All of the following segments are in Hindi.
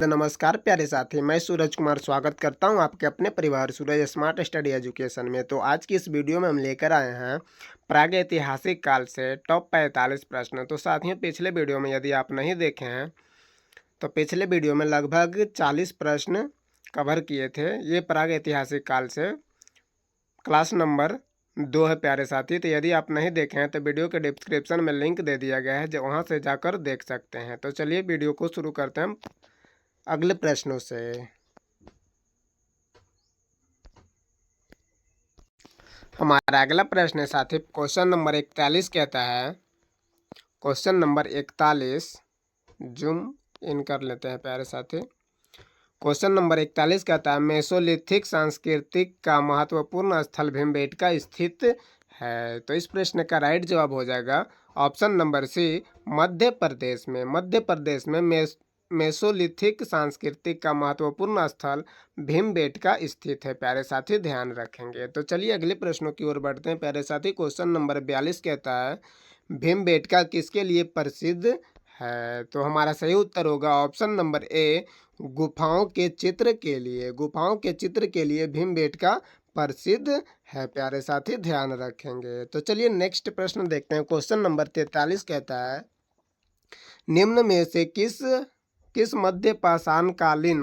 तो नमस्कार प्यारे साथी, मैं सूरज कुमार स्वागत करता हूं आपके अपने परिवार सूरज स्मार्ट स्टडी एजुकेशन में। तो आज की इस वीडियो में हम लेकर आए हैं प्रागैतिहासिक काल से टॉप 45 प्रश्न। तो साथियों, पिछले वीडियो में यदि आप नहीं देखे हैं तो पिछले वीडियो में लगभग 40 प्रश्न कवर किए थे। ये प्रागैतिहासिक काल से क्लास नंबर 2 है प्यारे साथी। तो यदि आप नहीं देखे हैं तो वीडियो के डिस्क्रिप्शन में लिंक दे दिया गया है, जो वहाँ से जाकर देख सकते हैं। तो चलिए वीडियो को शुरू करते हैं अगले प्रश्नों से। हमारा अगला प्रश्न है साथी, क्वेश्चन नंबर 41 कहता है, क्वेश्चन नंबर 41 जूम इन कर लेते हैं प्यारे साथी। क्वेश्चन नंबर 41 कहता है, मेसोलिथिक सांस्कृतिक का महत्वपूर्ण स्थल भीमबेटका स्थित है। तो इस प्रश्न का राइट जवाब हो जाएगा option number C, Madhya Pradesh में। मध्य प्रदेश में मेसोलिथिक सांस्कृतिक का महत्वपूर्ण स्थल भीमबेटका स्थित है प्यारे साथी, ध्यान रखेंगे। तो चलिए अगले प्रश्नों की ओर बढ़ते हैं प्यारे साथी। क्वेश्चन नंबर 42 कहता है, भीमबेटका किसके लिए प्रसिद्ध है। तो हमारा सही उत्तर होगा ऑप्शन नंबर ए, गुफाओं के चित्र के लिए। गुफाओं के चित्र के लिए भीमबेटका प्रसिद्ध है प्यारे साथी, ध्यान रखेंगे। तो चलिए नेक्स्ट प्रश्न देखते हैं। क्वेश्चन नंबर 43 कहता है, निम्न में से किस मध्य पाषाणकालीन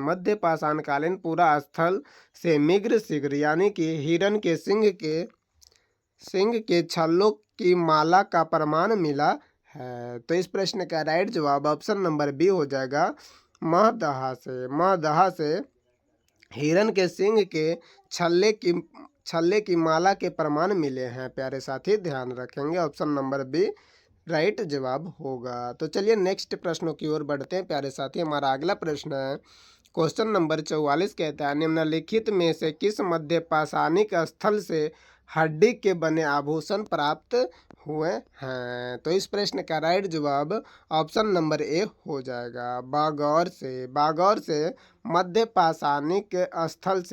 पूरा स्थल से मिग्र शीघ्र यानी कि हिरण के सिंह के छल्लों की माला का प्रमाण मिला है। तो इस प्रश्न का राइट जवाब ऑप्शन नंबर बी हो जाएगा, महदहा से हिरण के सिंह के छल्ले की माला के प्रमाण मिले हैं प्यारे साथी, ध्यान रखेंगे। ऑप्शन नंबर बी राइट जवाब होगा। तो चलिए नेक्स्ट प्रश्नों की ओर बढ़ते हैं प्यारे साथी। हमारा अगला प्रश्न है, क्वेश्चन नंबर 44 कहता है, निम्नलिखित में से किस मध्य पाषाणिक स्थल से हड्डी के बने आभूषण प्राप्त हुए हैं। तो इस प्रश्न का राइट जवाब ऑप्शन नंबर ए हो जाएगा, बागौर से मध्य पाषाणिक स्थल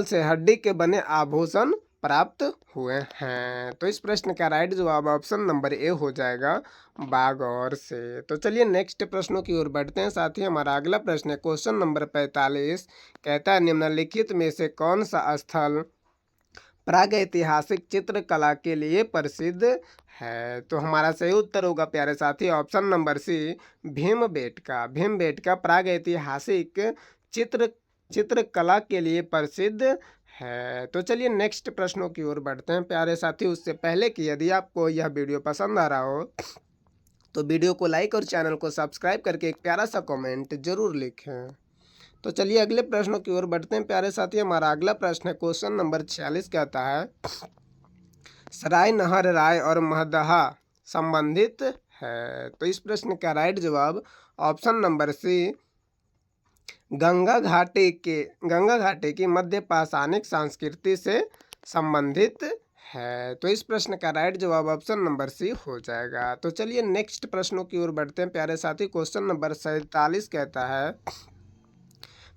से हड्डी के बने आभूषण प्राप्त हुए हैं। तो इस प्रश्न का राइट जवाब ऑप्शन नंबर ए हो जाएगा, बागौर से। तो चलिए नेक्स्ट प्रश्नों की ओर बढ़ते हैं साथी। हमारा अगला प्रश्न है, क्वेश्चन नंबर 45 कहता है, निम्नलिखित में से कौन सा स्थल प्रागैतिहासिक चित्रकला के लिए प्रसिद्ध है। तो हमारा सही उत्तर होगा प्यारे साथी ऑप्शन नंबर सी, भीमबेटका प्रागैतिहासिक चित्रकला के लिए प्रसिद्ध है। तो चलिए नेक्स्ट प्रश्नों की ओर बढ़ते हैं प्यारे साथी। उससे पहले कि यदि आपको यह वीडियो पसंद आ रहा हो तो वीडियो को लाइक और चैनल को सब्सक्राइब करके एक प्यारा सा कमेंट जरूर लिखें। तो चलिए अगले प्रश्नों की ओर बढ़ते हैं प्यारे साथी। हमारा अगला प्रश्न है, क्वेश्चन नंबर 46 कहता है, सराय नहर राय और महदहा संबंधित है। तो इस प्रश्न का राइट जवाब ऑप्शन नंबर सी, गंगा घाटी की मध्य पाषाणिक संस्कृति से संबंधित है। तो इस प्रश्न का राइट जवाब ऑप्शन नंबर सी हो जाएगा। तो चलिए नेक्स्ट प्रश्नों की ओर बढ़ते हैं प्यारे साथी। क्वेश्चन नंबर 47 कहता है,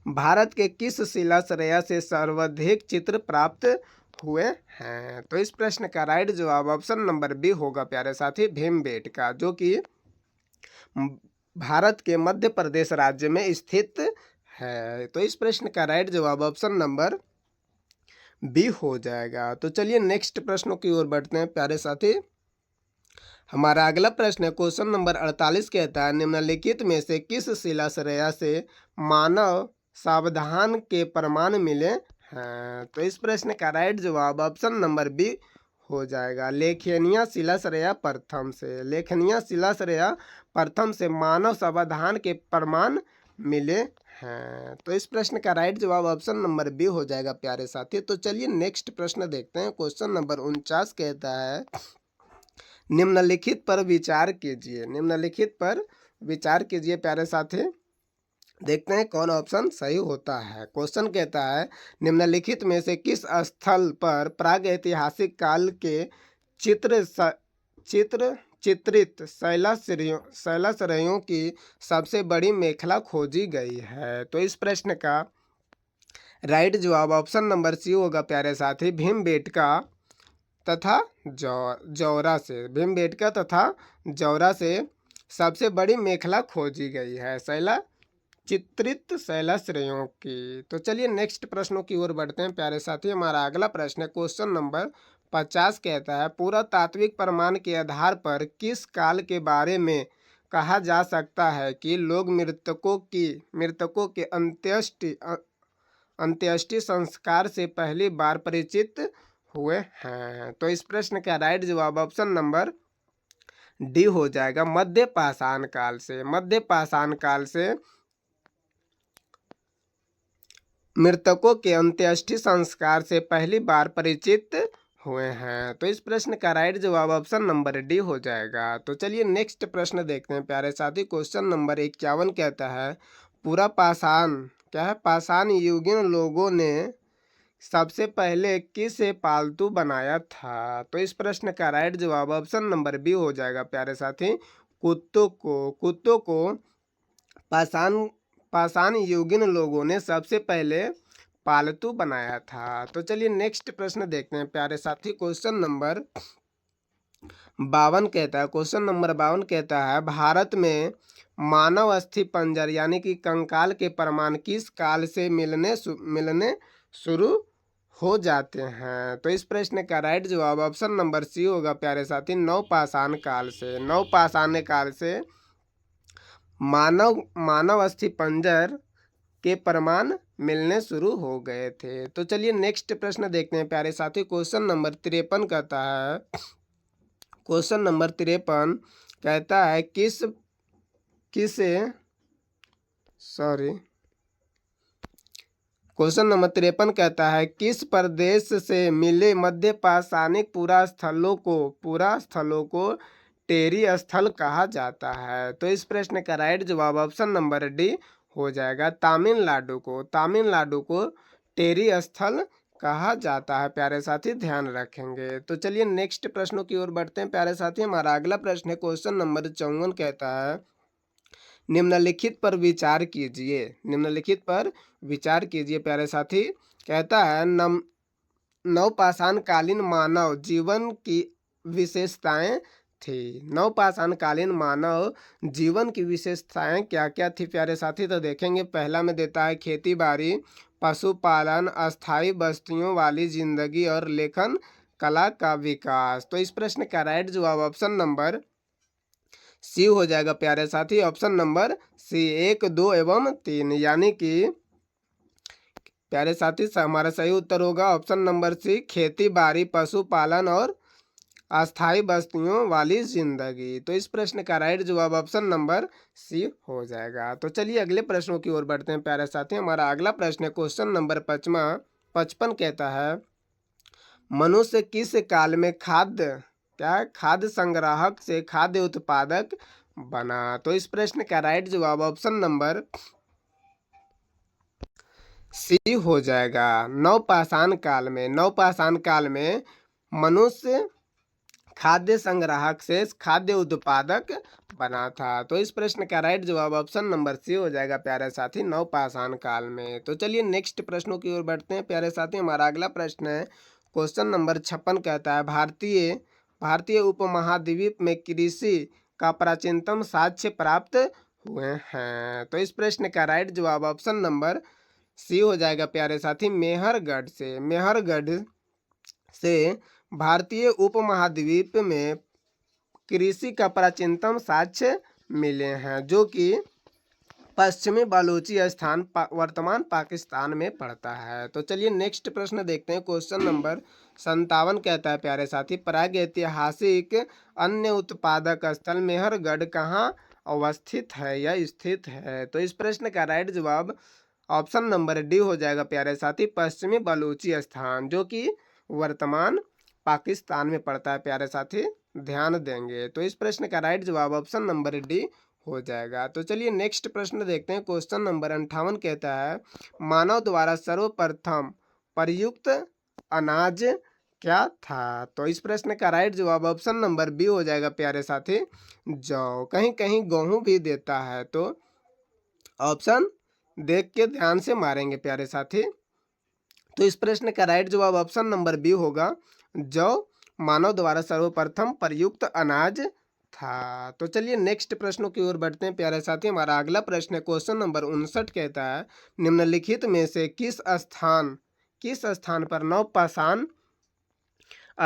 भारत के किस शिलाश्रय से सर्वाधिक चित्र प्राप्त हुए हैं। तो इस प्रश्न का राइट जवाब ऑप्शन नंबर बी होगा प्यारे साथी, भीमबेटका, जो कि भारत के मध्य प्रदेश राज्य में स्थित है। तो इस प्रश्न का राइट जवाब ऑप्शन नंबर बी हो जाएगा। तो चलिए नेक्स्ट प्रश्नों की ओर बढ़ते हैं प्यारे साथी। हमारा अगला प्रश्न है, क्वेश्चन नंबर 48 कहता है, निम्नलिखित में से किस शिलाश्रय से मानव सावधान के प्रमाण मिले हैं। तो इस प्रश्न का राइट जवाब ऑप्शन नंबर बी हो जाएगा, लेखनीय शिलाश्रय प्रथम से मानव सावधान के प्रमाण मिले हैं। तो इस प्रश्न का राइट जवाब ऑप्शन नंबर बी हो जाएगा प्यारे साथी। तो चलिए नेक्स्ट प्रश्न देखते हैं। क्वेश्चन नंबर 49 कहता है, निम्नलिखित पर विचार कीजिए प्यारे साथी, देखते हैं कौन ऑप्शन सही होता है। क्वेश्चन कहता है, निम्नलिखित में से किस स्थल पर प्रागैतिहासिक काल के चित्रित शैलाश्रयों की सबसे बड़ी मेखला खोजी गई है। तो इस प्रश्न का राइट जवाब ऑप्शन नंबर सी होगा प्यारे साथी, भीमबेटका तथा जौरा से सबसे बड़ी मेखला खोजी गई है? शैला चित्रित शैलाश्रयों की। तो चलिए नेक्स्ट प्रश्नों की ओर बढ़ते हैं प्यारे साथी। हमारा अगला प्रश्न है क्वेश्चन नंबर 50 कहता है पुरातात्विक प्रमाण के आधार पर किस काल के बारे में कहा जा सकता है कि लोग मृतकों के अंत्येष्टि संस्कार से पहली बार परिचित हुए हैं? तो इस प्रश्न का राइट जवाब ऑप्शन नंबर डी हो जाएगा, मध्य पाषाण काल से। मध्य पाषाण काल से मृतकों के अंत्येष्टि संस्कार से पहली बार परिचित हुए हैं। तो इस प्रश्न का राइट जवाब ऑप्शन नंबर डी हो जाएगा। तो चलिए नेक्स्ट प्रश्न देखते हैं प्यारे साथी। क्वेश्चन नंबर 51 कहता है पूरा पाषाण क्या है? पाषाण युगीन लोगों ने सबसे पहले किसे पालतू बनाया था? तो इस प्रश्न का राइट जवाब ऑप्शन नंबर बी हो जाएगा प्यारे साथी, कुत्तों को। कुत्तों को पाषाण युगीन लोगों ने सबसे पहले पालतू बनाया था। तो चलिए नेक्स्ट प्रश्न देखते हैं प्यारे साथी। क्वेश्चन नंबर 52 कहता है भारत में मानव अस्थि पंजर यानी कि कंकाल के प्रमाण किस काल से मिलने शुरू हो जाते हैं? तो इस प्रश्न का राइट जवाब ऑप्शन नंबर सी होगा प्यारे साथी, नवपाषाण काल से। नवपाषाण काल से मानव अस्थि पंजर के प्रमाण मिलने शुरू हो गए थे। तो चलिए नेक्स्ट प्रश्न देखते हैं प्यारे साथी। क्वेश्चन नंबर 53 कहता है क्वेश्चन नंबर 53 कहता है किस प्रदेश से मिले मध्य पाषाणिक पूरा स्थलों को टेरी स्थल कहा जाता है? तो इस प्रश्न का राइट जवाब ऑप्शन नंबर डी हो जाएगा, तमिलनाडु को टेरी स्थल कहा जाता है प्यारे साथी, ध्यान रखेंगे। तो चलिए नेक्स्ट प्रश्नों की ओर बढ़ते हैं प्यारे साथी। हमारा अगला प्रश्न है क्वेश्चन नंबर 54 कहता है निम्नलिखित पर विचार कीजिए प्यारे साथी। कहता है नवपाषाण कालीन मानव जीवन की विशेषताएं थी। नवपाषाण कालीन मानव जीवन की विशेषताएं क्या क्या थी प्यारे साथी? तो देखेंगे पहला में देता है खेती बाड़ी, पशुपालन, अस्थायी बस्तियों वाली जिंदगी और लेखन कला का विकास। तो इस प्रश्न का राइट जवाब ऑप्शन नंबर सी हो जाएगा प्यारे साथी, ऑप्शन नंबर सी 1, 2 एवं 3 यानी कि प्यारे साथी हमारा सही उत्तर होगा ऑप्शन नंबर सी, खेती बाड़ी, पशुपालन और अस्थायी बस्तियों वाली जिंदगी। तो इस प्रश्न का राइट जवाब ऑप्शन नंबर सी हो जाएगा। तो चलिए अगले प्रश्नों की ओर बढ़ते हैं प्यारे साथी। हमारा अगला प्रश्न है क्वेश्चन नंबर 55 कहता है मनुष्य किस काल में खाद्य संग्राहक से खाद्य उत्पादक बना? तो इस प्रश्न का राइट जवाब ऑप्शन नंबर सी हो जाएगा, नवपाषाण काल में मनुष्य खाद्य संग्राहक से खाद्य उत्पादक बना था। तो इस प्रश्न का राइट जवाब ऑप्शन नंबर सी हो जाएगा प्यारे साथी, नवपाषाण काल में। तो चलिए नेक्स्ट प्रश्नों की ओर बढ़ते हैं प्यारे साथी। हमारा अगला प्रश्न है क्वेश्चन नंबर 56 कहता है भारतीय उपमहाद्वीप में कृषि का प्राचीनतम साक्ष्य प्राप्त हुए हैं? तो इस प्रश्न का राइट जवाब ऑप्शन नंबर सी हो जाएगा प्यारे साथी, मेहरगढ़ से भारतीय उपमहाद्वीप में कृषि का प्राचीनतम साक्ष्य मिले हैं, जो कि पश्चिमी बलूचिस्तान वर्तमान पाकिस्तान में पड़ता है। तो चलिए नेक्स्ट प्रश्न देखते हैं। क्वेश्चन नंबर 57 कहता है प्यारे साथी प्रागैतिहासिक अन्य उत्पादक स्थल मेहरगढ़ कहाँ अवस्थित है या स्थित है? तो इस प्रश्न का राइट जवाब ऑप्शन नंबर डी हो जाएगा प्यारे साथी, पश्चिमी बलूचिस्तान, जो कि वर्तमान पाकिस्तान में पड़ता है प्यारे साथी, ध्यान देंगे। तो इस प्रश्न का राइट जवाब ऑप्शन नंबर डी हो जाएगा। तो चलिए नेक्स्ट प्रश्न देखते हैं। क्वेश्चन नंबर 58 कहता है मानव द्वारा सर्वप्रथम प्रयुक्त अनाज क्या था? तो इस प्रश्न का राइट जवाब ऑप्शन नंबर बी हो जाएगा प्यारे साथी, जौ। कहीं कहीं गेहूं भी देता है, तो ऑप्शन देख के ध्यान से मारेंगे प्यारे साथी। तो इस प्रश्न का राइट जवाब ऑप्शन नंबर बी होगा, जौ मानव द्वारा सर्वप्रथम प्रयुक्त अनाज था। तो चलिए नेक्स्ट प्रश्नों की ओर बढ़ते हैं प्यारे साथी। हमारा अगला प्रश्न है क्वेश्चन नंबर 59 कहता है निम्नलिखित में से किस स्थान पर नवपाषाण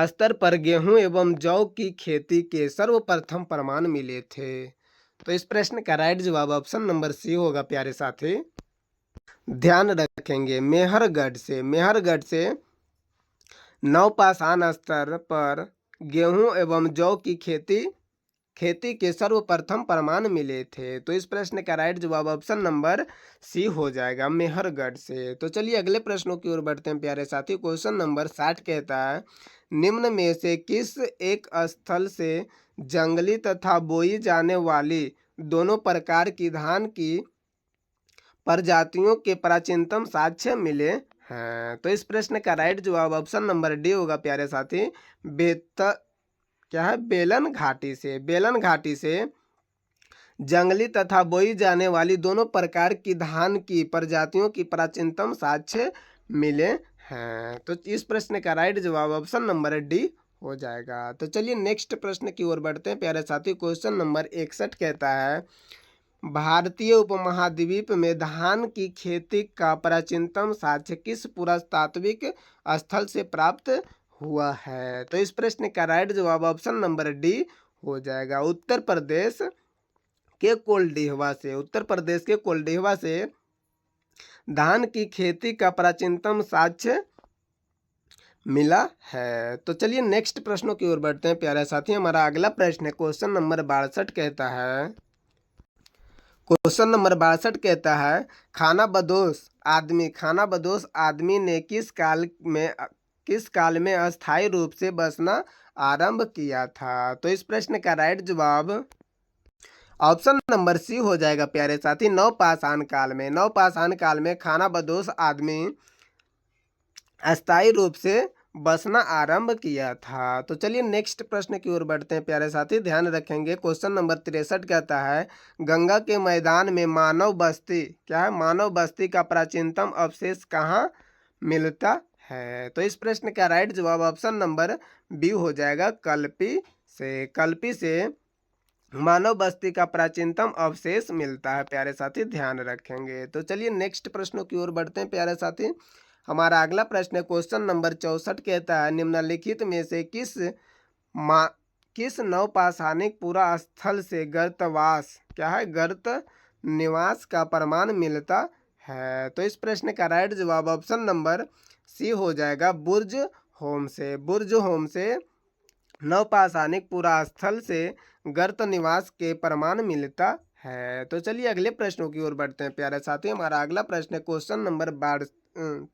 स्तर पर गेहूं एवं जौ की खेती के सर्वप्रथम प्रमाण मिले थे। तो इस प्रश्न का राइट जवाब ऑप्शन नंबर सी होगा प्यारे साथी। ध्यान रखेंगे मेहरगढ़ से नवपाषाण स्तर पर गेहूं एवं जौ की खेती के सर्वप्रथम प्रमाण मिले थे। तो इस प्रश्न का राइट जवाब ऑप्शन नंबर सी हो जाएगा, मेहरगढ़ से। तो चलिए अगले प्रश्नों की ओर बढ़ते हैं प्यारे साथी। क्वेश्चन नंबर 60 कहता है निम्न में से किस एक स्थल से जंगली तथा बोई जाने वाली दोनों प्रकार की धान की प्रजातियों के प्राचीनतम साक्ष्य मिले हैं। तो इस प्रश्न का राइट जवाब ऑप्शन नंबर डी होगा प्यारे साथी। बेलन घाटी से जंगली तथा बोई जाने वाली दोनों प्रकार की धान की प्रजातियों की प्राचीनतम साक्ष्य मिले हैं। तो इस प्रश्न का राइट जवाब ऑप्शन नंबर डी हो जाएगा। तो चलिए नेक्स्ट प्रश्न की ओर बढ़ते हैं प्यारे साथी। क्वेश्चन नंबर 61 कहता है भारतीय उपमहाद्वीप में धान की खेती का प्राचीनतम साक्ष्य किस पुरातात्विक स्थल से प्राप्त हुआ है। तो इस प्रश्न का राइट जवाब ऑप्शन नंबर डी हो जाएगा। उत्तर प्रदेश के कोल्डिहवा से धान की खेती का प्राचीनतम साक्ष्य मिला है। तो चलिए नेक्स्ट प्रश्नों की ओर बढ़ते हैं प्यारे साथी। हमारा अगला प्रश्न है क्वेश्चन नंबर 62 कहता है खानाबदोश आदमी ने किस काल में अस्थायी रूप से बसना आरंभ किया था। तो इस प्रश्न का राइट जवाब ऑप्शन नंबर सी हो जाएगा प्यारे साथी। नवपाषाण काल में खानाबदोश आदमी अस्थायी रूप से बसना आरंभ किया था। तो चलिए नेक्स्ट प्रश्न की ओर बढ़ते हैं प्यारे साथी। ध्यान रखेंगे क्वेश्चन नंबर 63 कहता है गंगा के मैदान में मानव बस्ती का प्राचीनतम अवशेष कहाँ मिलता है। तो इस प्रश्न का राइट जवाब ऑप्शन नंबर बी हो जाएगा, कल्पी से मानव बस्ती का प्राचीनतम अवशेष मिलता है प्यारे साथी, ध्यान रखेंगे। तो चलिए नेक्स्ट प्रश्नों की ओर बढ़ते हैं प्यारे साथी। हमारा अगला प्रश्न है क्वेश्चन नंबर 64 कहता है निम्नलिखित में से किस नवपाषाणिक पुरा स्थल से गर्त निवास का प्रमाण मिलता है। तो इस प्रश्न का राइट जवाब ऑप्शन नंबर सी हो जाएगा, बुर्ज होम से नवपाषाणिक पुरा स्थल से गर्त निवास के प्रमाण मिलता है। तो चलिए अगले प्रश्नों की ओर बढ़ते हैं प्यारे साथी। हमारा अगला प्रश्न है क्वेश्चन नंबर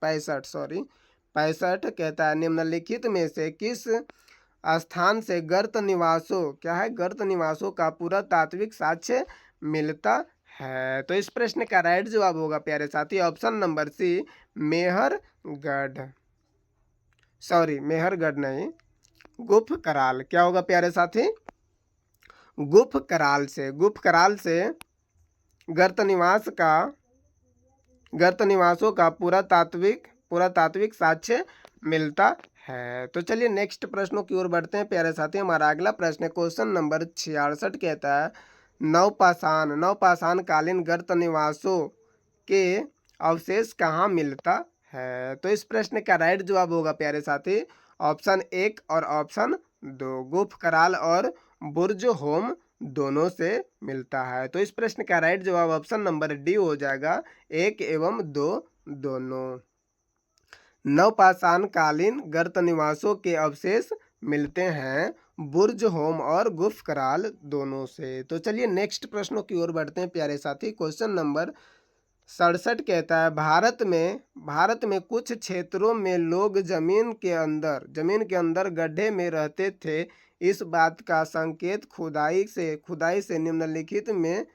65 कहता है निम्नलिखित में से किस स्थान से गर्त निवासों का पुरातात्विक साक्ष्य मिलता है। तो इस प्रश्न का राइट जवाब होगा प्यारे साथी ऑप्शन नंबर सी, मेहरगढ़ नहीं, गुफ कराल। क्या होगा प्यारे साथी, गुफ कराल से गर्त निवासों का पुरातात्विक साक्ष्य मिलता है। तो चलिए नेक्स्ट प्रश्नों की ओर बढ़ते हैं प्यारे साथी। हमारा अगला प्रश्न है क्वेश्चन नंबर 66 कहता है नवपाषाण कालीन गर्त निवासों के अवशेष कहाँ मिलता है। तो इस प्रश्न का राइट जवाब होगा प्यारे साथी ऑप्शन 1 और ऑप्शन 2, गुफ कराल और बुर्ज होम दोनों से मिलता है। तो इस प्रश्न का राइट जवाब ऑप्शन नंबर डी हो जाएगा, 1 एवं 2 दोनों। नवपाषाण कालीन गर्त निवासों के अवशेष मिलते हैं बुर्ज होम और गुफ कराल दोनों से। तो चलिए नेक्स्ट प्रश्नों की ओर बढ़ते हैं प्यारे साथी। क्वेश्चन नंबर 67 कहता है भारत में कुछ क्षेत्रों में लोग जमीन के अंदर गड्ढे में रहते थे। इस बात का संकेत खुदाई से निम्नलिखित में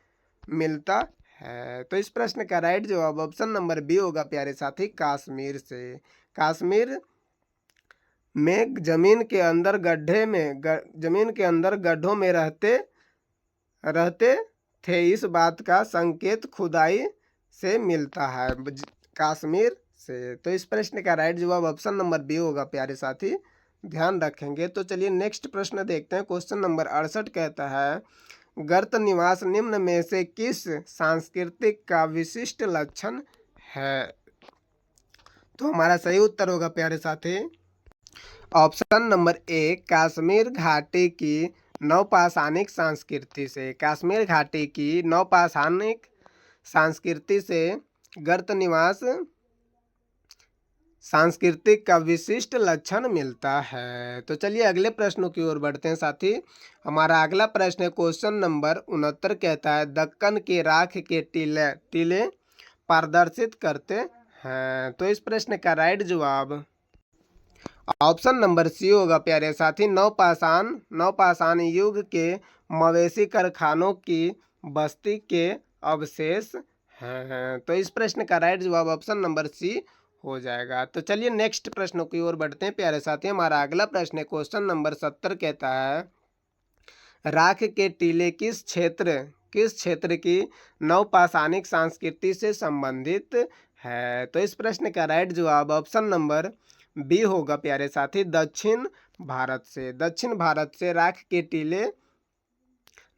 मिलता है। तो इस प्रश्न का राइट जवाब ऑप्शन नंबर बी होगा प्यारे साथी, कश्मीर में जमीन के अंदर गड्ढों में रहते थे। इस बात का संकेत खुदाई से मिलता है, कश्मीर से। तो इस प्रश्न का राइट जवाब ऑप्शन नंबर बी होगा प्यारे साथी, ध्यान रखेंगे। तो चलिए नेक्स्ट प्रश्न देखते हैं। क्वेश्चन नंबर 68 कहता है, गर्त निवास निम्न में से किस सांस्कृतिक का विशिष्ट लक्षण है? तो हमारा सही उत्तर होगा प्यारे साथी ऑप्शन नंबर ए, कश्मीर घाटी की नवपाषाणिक संस्कृति से। कश्मीर घाटी की नवपाषाणिक संस्कृति से गर्त निवास सांस्कृतिक का विशिष्ट लक्षण मिलता है। तो चलिए अगले प्रश्नों की ओर बढ़ते हैं साथी। हमारा अगला प्रश्न है क्वेश्चन नंबर 69 कहता है, दक्कन के राख के टीले टीले प्रदर्शित करते हैं। तो इस प्रश्न का राइट जवाब ऑप्शन नंबर सी होगा प्यारे साथी, नवपाषाण युग के मवेशी कारखानों की बस्ती के अवशेष हैं। तो इस प्रश्न का राइट जवाब ऑप्शन नंबर सी हो जाएगा। तो चलिए नेक्स्ट प्रश्नों की ओर बढ़ते हैं प्यारे साथी। हमारा अगला प्रश्न है क्वेश्चन नंबर 70 कहता है, राख के टीले किस क्षेत्र की नवपाषाणिक संस्कृति से संबंधित है? तो इस प्रश्न का राइट जवाब ऑप्शन नंबर बी होगा प्यारे साथी, दक्षिण भारत से राख के टीले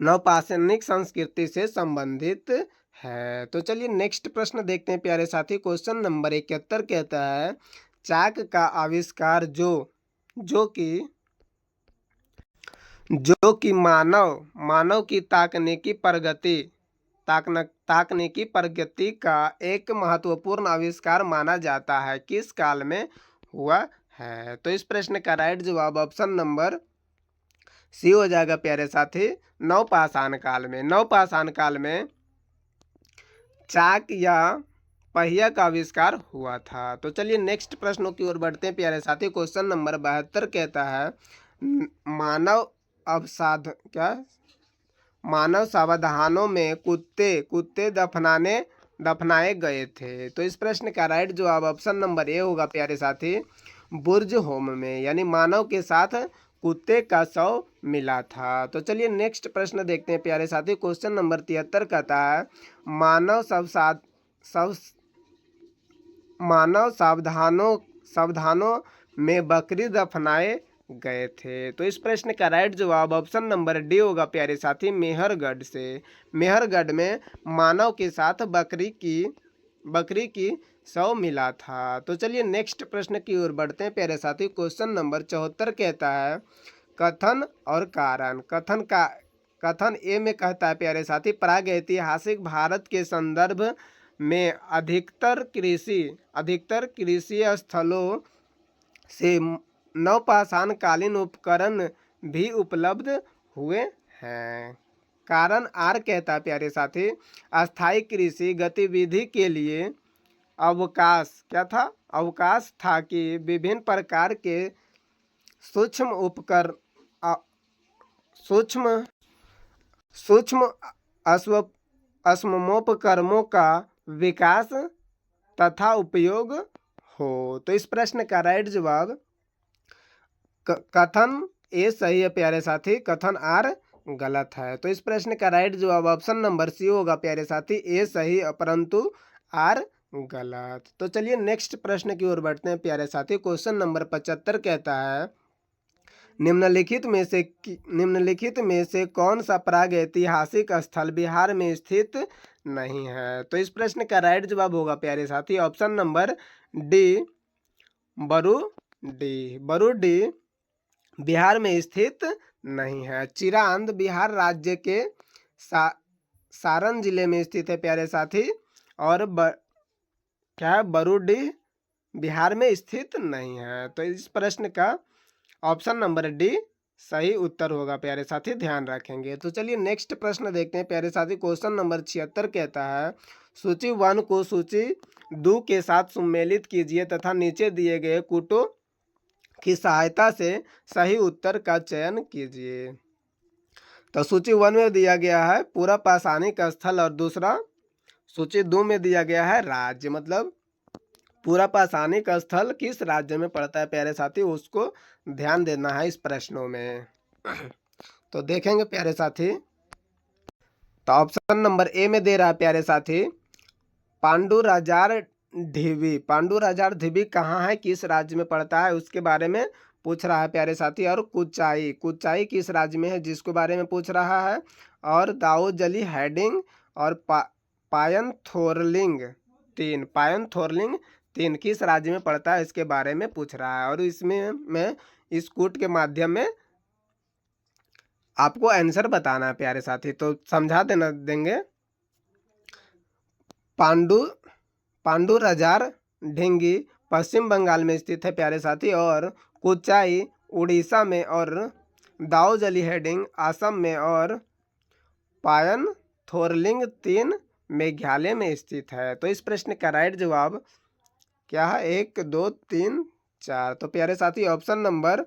नवपाषाणिक संस्कृति से संबंधित है। तो चलिए नेक्स्ट प्रश्न देखते हैं प्यारे साथी। क्वेश्चन नंबर 71 कहता है, चाक का आविष्कार जो कि मानव की तकनीकी प्रगति का एक महत्वपूर्ण आविष्कार माना जाता है, किस काल में हुआ है? तो इस प्रश्न का राइट जवाब ऑप्शन नंबर सी हो जाएगा प्यारे साथी, नवपाषाण काल में चाक या पहिया का आविष्कार हुआ था। तो चलिए नेक्स्ट प्रश्नों की ओर बढ़ते हैं प्यारे साथी। क्वेश्चन नंबर 72 कहता है, मानव सावधानों में कुत्ते दफनाए गए थे। तो इस प्रश्न का राइट जवाब ऑप्शन नंबर ए होगा प्यारे साथी, बुर्ज होम में, यानी मानव के साथ कुत्ते का शव मिला था। तो चलिए नेक्स्ट प्रश्न देखते हैं प्यारे साथी। क्वेश्चन नंबर 73 कहता है, मानव सावधानों में बकरी दफनाए गए थे। तो इस प्रश्न का राइट जवाब ऑप्शन नंबर डी होगा प्यारे साथी, मेहरगढ़ में मानव के साथ बकरी की शव मिला था। तो चलिए नेक्स्ट प्रश्न की ओर बढ़ते हैं प्यारे साथी। क्वेश्चन नंबर 74 कहता है, कथन और कारण। कथन ए में कहता है प्यारे साथी, प्रागैतिहासिक भारत के संदर्भ में अधिकतर कृषि स्थलों से नवपाषाण कालीन उपकरण भी उपलब्ध हुए हैं। कारण आर कहता है प्यारे साथी, अस्थायी कृषि गतिविधि के लिए अवकाश था कि विभिन्न प्रकार के सूक्ष्म अश्मोपकरणों का विकास तथा उपयोग हो। तो इस प्रश्न का राइट जवाब कथन ए सही है प्यारे साथी, कथन आर गलत है। तो इस प्रश्न का राइट जवाब ऑप्शन नंबर सी होगा प्यारे साथी, ए सही परंतु आर गलत। तो चलिए नेक्स्ट प्रश्न की ओर बढ़ते हैं प्यारे साथी। क्वेश्चन नंबर 75 कहता है, निम्नलिखित में से कौन सा प्रागैतिहासिक स्थल बिहार में स्थित नहीं है? तो इस प्रश्न का राइट जवाब होगा प्यारे साथी, ऑप्शन नंबर डी, बरूडी बिहार में स्थित नहीं है। चिरांद बिहार राज्य के सारण जिले में स्थित है प्यारे साथी, और बरूडी बिहार में स्थित नहीं है। तो इस प्रश्न का ऑप्शन नंबर डी सही उत्तर होगा प्यारे साथी, ध्यान रखेंगे। तो चलिए नेक्स्ट प्रश्न देखते हैं प्यारे साथी। क्वेश्चन नंबर 76 कहता है, सूची 1 को सूची 2 के साथ सम्मिलित कीजिए तथा नीचे दिए गए कूटों की सहायता से सही उत्तर का चयन कीजिए। तो सूची 1 में दिया गया है पूरा पाषाणिक स्थल, और दूसरा सूची 2 में दिया गया है राज्य, मतलब पूरा पाषाणिक स्थल किस राज्य में पड़ता है प्यारे साथी, उसको ध्यान देना है इस प्रश्नों में। तो देखेंगे प्यारे साथी, तो ऑप्शन नंबर ए में दे रहा है प्यारे साथी, पांडुराजार ढीवी कहाँ है, किस राज्य में पड़ता है, उसके बारे में पूछ रहा है प्यारे साथी। और कुचाई, कुचाई किस राज्य में है जिसके बारे में पूछ रहा है। और दाऊदजली हेडिंग और पायनथोरलिंग तीन, पायनथोरलिंग तीन किस राज्य में पड़ता है इसके बारे में पूछ रहा है। और इसमें मैं इस कूट के माध्यम में आपको आंसर बताना है प्यारे साथी, तो समझा देंगे। पांडुरजार ढींगी पश्चिम बंगाल में स्थित है प्यारे साथी। और कुचाई उड़ीसा में, और दाऊदजली हेडिंग असम में, और पायनथोरलिंग तीन मेघालय में स्थित है। तो इस प्रश्न का राइट जवाब क्या है, 1 2 3 4। तो प्यारे साथी ऑप्शन नंबर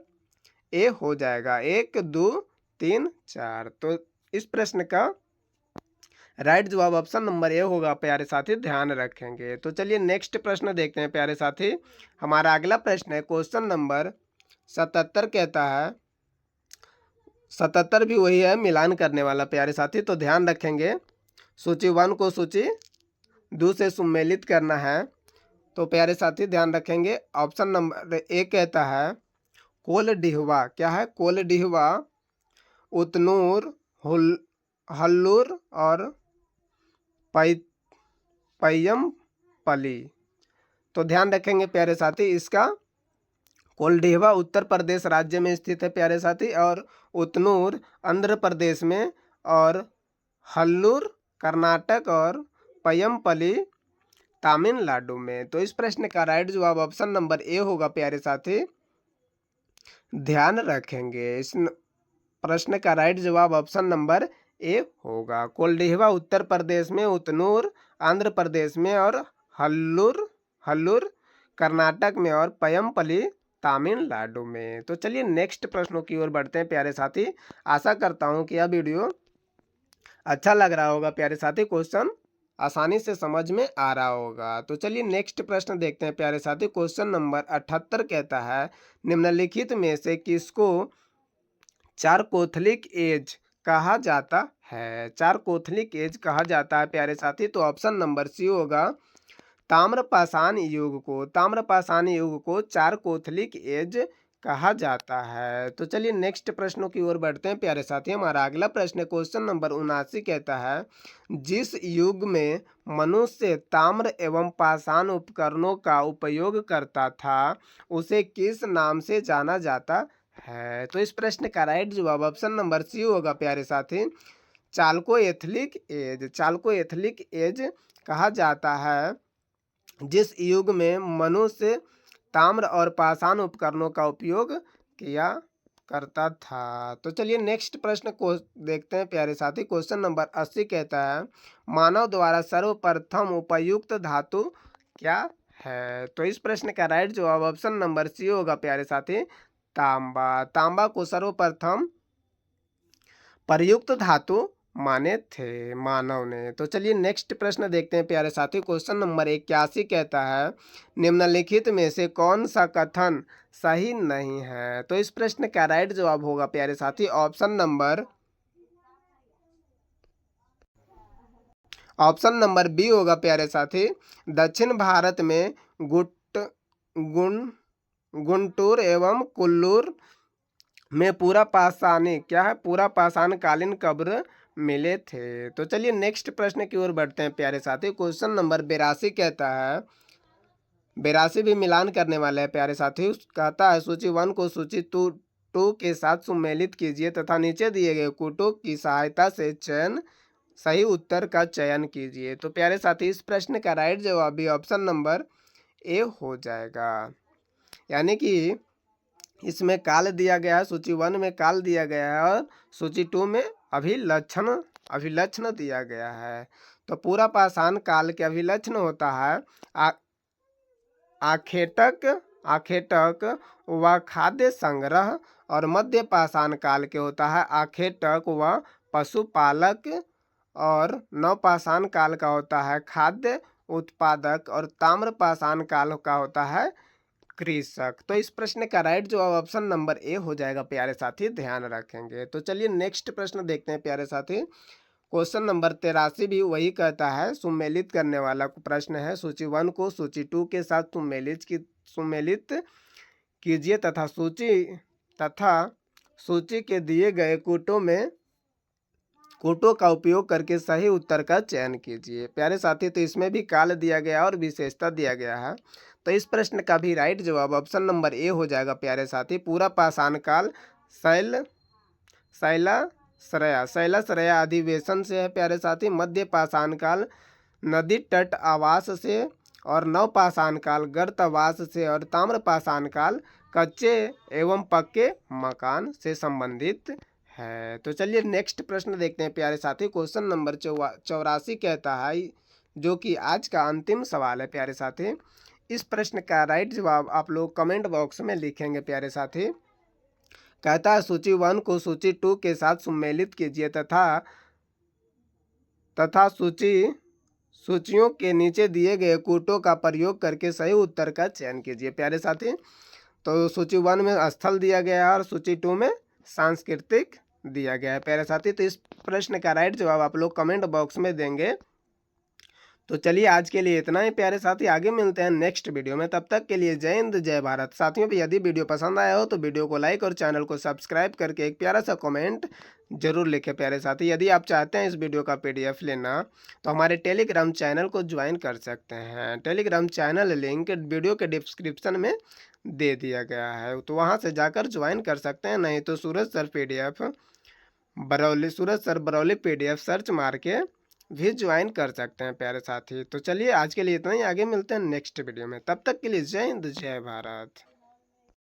ए हो जाएगा, 1 2 3 4। तो इस प्रश्न का राइट जवाब ऑप्शन नंबर ए होगा प्यारे साथी, ध्यान रखेंगे। तो चलिए नेक्स्ट प्रश्न देखते हैं प्यारे साथी। हमारा अगला प्रश्न है क्वेश्चन नंबर 77, कहता है 77 भी वही है मिलान करने वाला प्यारे साथी, तो ध्यान रखेंगे। सूची 1 को सूची 2 से सम्मिलित करना है, तो प्यारे साथी ध्यान रखेंगे। ऑप्शन नंबर ए कहता है कोलडिहवा, क्या है, कोलडिहवा, उतनूर, हल्लूर और पय्यमपली। तो ध्यान रखेंगे प्यारे साथी, इसका कोलडिहवा उत्तर प्रदेश राज्य में स्थित है प्यारे साथी, और उतनूर आंध्र प्रदेश में, और हल्लूर कर्नाटक, और पय्यमपली तमिलनाडु में। तो इस प्रश्न का राइट जवाब ऑप्शन नंबर ए होगा प्यारे साथी, ध्यान रखेंगे। इस प्रश्न का राइट जवाब ऑप्शन नंबर ए होगा। कोलडिहवा उत्तर प्रदेश में, उतनूर आंध्र प्रदेश में, और हल्लूर कर्नाटक में, और पय्यमपली तमिलनाडु में। तो चलिए नेक्स्ट प्रश्नों की ओर बढ़ते हैं प्यारे साथी। आशा करता हूं कि यह वीडियो अच्छा लग रहा होगा प्यारे साथी, क्वेश्चन आसानी से समझ में आ रहा होगा। तो चलिए नेक्स्ट प्रश्न देखते हैं प्यारे साथी। क्वेश्चन नंबर 78 कहता है निम्नलिखित में से किसको चारकोथलिक एज कहा जाता है। चारकोथलिक एज कहा जाता है प्यारे साथी, तो ऑप्शन नंबर सी होगा ताम्रपाषाण युग को। ताम्रपाषाण युग को चारकोथलिक एज कहा जाता है। तो चलिए नेक्स्ट प्रश्नों की ओर बढ़ते हैं प्यारे साथी। हमारा अगला प्रश्न क्वेश्चन नंबर 79 कहता है जिस युग में मनुष्य ताम्र एवं पाषाण उपकरणों का उपयोग करता था उसे किस नाम से जाना जाता है। तो इस प्रश्न का राइट जवाब ऑप्शन नंबर सी होगा प्यारे साथी, चालकोएथलिक एज। चालकोएथलिक एज कहा जाता है जिस युग में मनुष्य ताम्र और पाषाण उपकरणों का उपयोग किया करता था। तो चलिए नेक्स्ट प्रश्न को देखते हैं प्यारे साथी। क्वेश्चन नंबर 80 कहता है मानव द्वारा सर्वप्रथम उपयुक्त धातु क्या है। तो इस प्रश्न का राइट जवाब ऑप्शन नंबर सी होगा प्यारे साथी, तांबा। तांबा को सर्वप्रथम प्रयुक्त धातु माने थे मानव ने। तो चलिए नेक्स्ट प्रश्न देखते हैं प्यारे साथी। क्वेश्चन नंबर 81 कहता है निम्नलिखित में से कौन सा कथन सही नहीं है। तो इस प्रश्न का राइट जवाब होगा प्यारे साथी ऑप्शन नंबर बी होगा प्यारे साथी, दक्षिण भारत में गुंटूर एवं कुल्लूर में पूरा पाषाणी, क्या है, पूरा पाषाण कालीन कब्र मिले थे। तो चलिए नेक्स्ट प्रश्न की ओर बढ़ते हैं प्यारे साथी। क्वेश्चन नंबर 82 कहता है 82 भी मिलान करने वाले हैं प्यारे साथी। कहता है सूची 1 को सूची 2 के साथ सम्मिलित कीजिए तथा नीचे दिए गए कूटों की सहायता से सही उत्तर का चयन कीजिए। तो प्यारे साथी इस प्रश्न का राइट जवाब भी ऑप्शन नंबर ए हो जाएगा, यानी कि इसमें काल दिया गया है, सूची 1 में काल दिया गया है और सूची 2 में अभिलक्षण दिया गया है। तो पूरा पाषाण काल के अभिलक्षण होता है आखेटक व खाद्य संग्रह, और मध्य पाषाण काल के होता है आखेटक व पशुपालक, और नवपाषाण काल का होता है खाद्य उत्पादक, और ताम्र पाषाण काल का होता है कृषक। तो इस प्रश्न का राइट जवाब ऑप्शन नंबर ए हो जाएगा प्यारे साथी, ध्यान रखेंगे। तो चलिए नेक्स्ट प्रश्न देखते हैं प्यारे साथी। क्वेश्चन नंबर 83 भी वही कहता है, सम्मिलित करने वाला प्रश्न है। सूची 1 को सूची 2 के साथ सम्मिलित कीजिए तथा सूची के दिए गए कूटों का उपयोग करके सही उत्तर का चयन कीजिए। प्यारे साथी, तो इसमें भी काल दिया गया और विशेषता दिया गया है। तो इस प्रश्न का भी राइट जवाब ऑप्शन नंबर ए हो जाएगा। प्यारे साथी, पूरा पाषाण काल शैलाश्रया अधिवेशन से है। प्यारे साथी, मध्य पाषाण काल नदी तट आवास से, और नव पाषाण काल गर्तवास से, और ताम्र पाषाण काल कच्चे एवं पक्के मकान से संबंधित है। तो चलिए नेक्स्ट प्रश्न देखते हैं प्यारे साथी। क्वेश्चन नंबर 84 कहता है, जो कि आज का अंतिम सवाल है। प्यारे साथी, इस प्रश्न का राइट जवाब आप लोग कमेंट बॉक्स में लिखेंगे। प्यारे साथी, कहता है सूची 1 को सूची 2 के साथ सम्मिलित कीजिए तथा सूचियों के नीचे दिए गए कूटों का प्रयोग करके सही उत्तर का चयन कीजिए। प्यारे साथी, तो सूची 1 में स्थल दिया गया है और सूची 2 में सांस्कृतिक दिया गया है। प्यारे साथी, तो इस प्रश्न का राइट जवाब आप लोग कमेंट बॉक्स में देंगे। तो चलिए आज के लिए इतना ही प्यारे साथी, आगे मिलते हैं नेक्स्ट वीडियो में। तब तक के लिए जय हिंद जय भारत। साथियों, यदि वीडियो पसंद आया हो तो वीडियो को लाइक और चैनल को सब्सक्राइब करके एक प्यारा सा कमेंट जरूर लिखें। प्यारे साथी, यदि आप चाहते हैं इस वीडियो का PDF लेना तो हमारे टेलीग्राम चैनल को ज्वाइन कर सकते हैं। टेलीग्राम चैनल लिंक वीडियो के डिस्क्रिप्शन में दे दिया गया है, तो वहाँ से जाकर ज्वाइन कर सकते हैं। नहीं तो सूरज सर बरौली PDF सर्च मार के भी ज्वाइन कर सकते हैं प्यारे साथी। तो चलिए आज के लिए इतना ही, आगे मिलते हैं नेक्स्ट वीडियो में। तब तक के लिए जय हिंद जय भारत।